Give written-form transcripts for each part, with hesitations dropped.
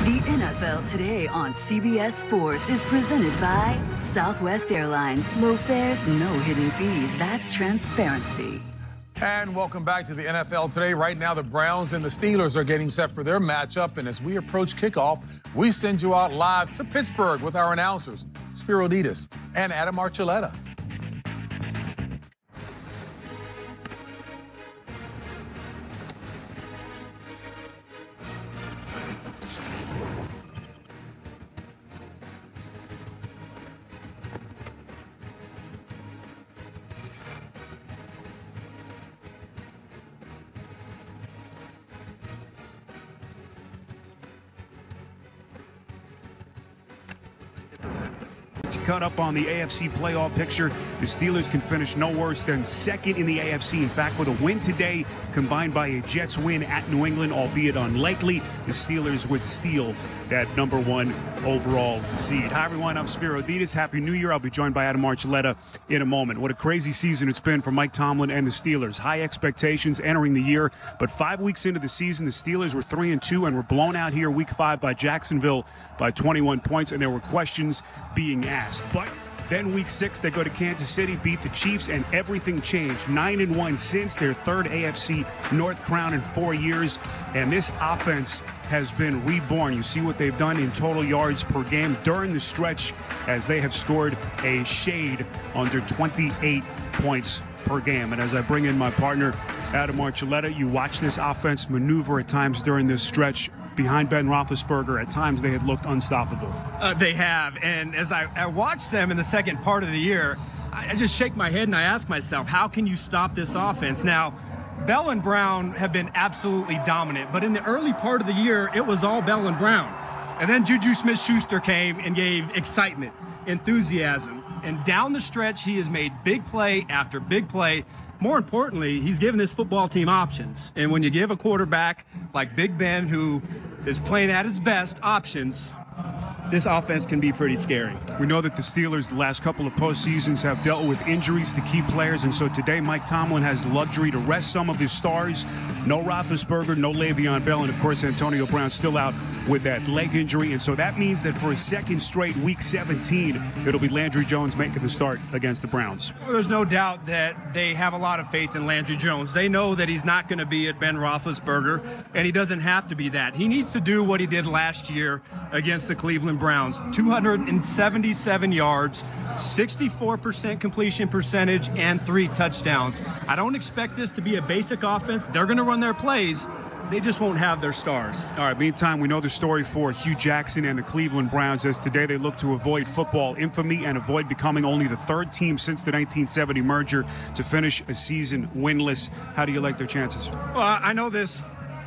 The NFL Today on CBS Sports is presented by Southwest Airlines. Low fares, no hidden fees. That's transparency. And welcome back to the NFL Today. Right now, the Browns and the Steelers are getting set for their matchup. And as we approach kickoff, we send you out live to Pittsburgh with our announcers, Spiro Dedes and Adam Archuleta. Cut up on the AFC playoff picture. The Steelers can finish no worse than second in the AFC. In fact, with a win today, combined by a Jets win at New England, albeit unlikely, the Steelers would steal that #1 overall seed. Hi, everyone. I'm Spiro Dedes. Happy New Year. I'll be joined by Adam Archuleta in a moment. What a crazy season it's been for Mike Tomlin and the Steelers. High expectations entering the year, but 5 weeks into the season, the Steelers were 3-2 and were blown out here week 5 by Jacksonville by 21 points, and there were questions being asked. But then week 6, they go to Kansas City, beat the Chiefs, and everything changed. 9-1 since their third AFC North crown in 4 years, and this offense has been reborn. You see what they've done in total yards per game during the stretch, as they have scored a shade under 28 points per game. And as I bring in my partner, Adam Archuleta, you watch this offense maneuver at times during this stretch. Behind Ben Roethlisberger, at times they had looked unstoppable. They have, and as I watched them in the second part of the year, I just shake my head and I ask myself, how can you stop this offense? Now, Bell and Brown have been absolutely dominant, but in the early part of the year, it was all Bell and Brown. And then Juju Smith-Schuster came and gave excitement, enthusiasm, and down the stretch, he has made big play after big play. More importantly, he's given this football team options. And when you give a quarterback like Big Ben, who is playing at his best, options, this offense can be pretty scary. We know that the Steelers the last couple of postseasons have dealt with injuries to key players, and so today Mike Tomlin has the luxury to rest some of his stars. No Roethlisberger, no Le'Veon Bell, and of course Antonio Brown still out with that leg injury, and so that means that for a second straight week 17, it'll be Landry Jones making the start against the Browns. Well, there's no doubt that they have a lot of faith in Landry Jones. They know that he's not going to be at Ben Roethlisberger, and he doesn't have to be that. He needs to do what he did last year against the Cleveland Browns. 277 yards, 64% completion percentage, and 3 touchdowns. I don't expect this to be a basic offense. They're going to run their plays. They just won't have their stars. All right, meantime, we know the story for Hugh Jackson and the Cleveland Browns, as today they look to avoid football infamy and avoid becoming only the 3rd team since the 1970 merger to finish a season winless. How do you like their chances? Well, I know this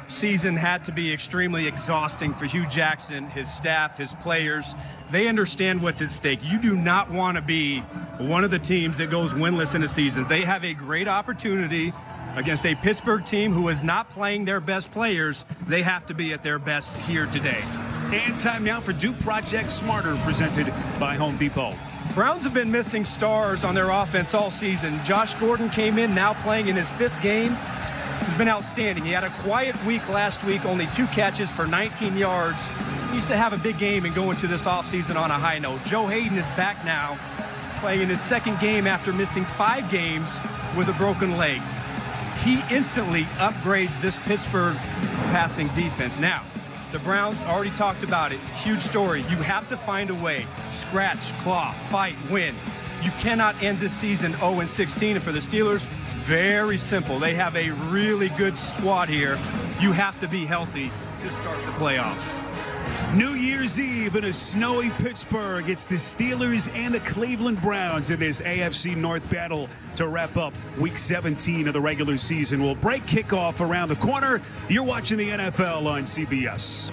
season had to be extremely exhausting for Hugh Jackson, his staff, his players. They understand what's at stake. You do not want to be one of the teams that goes winless in a season. They have a great opportunity against a Pittsburgh team who is not playing their best players. They have to be at their best here today. And time now for Do Project Smarter, presented by Home Depot. Browns have been missing stars on their offense all season. Josh Gordon came in, now playing in his 5th game. He's been outstanding. He had a quiet week last week, only 2 catches for 19 yards. He needs to have a big game and go into this offseason on a high note. Joe Hayden is back now, playing in his 2nd game after missing 5 games with a broken leg. He instantly upgrades this Pittsburgh passing defense. Now, the Browns already talked about it. Huge story. You have to find a way. Scratch, claw, fight, win. You cannot end this season 0-16. And for the Steelers, very simple. They have a really good squad here. You have to be healthy to start the playoffs. New Year's Eve in a snowy Pittsburgh. It's the Steelers and the Cleveland Browns in this AFC North battle to wrap up week 17 of the regular season. We'll break kickoff around the corner. You're watching the NFL on CBS.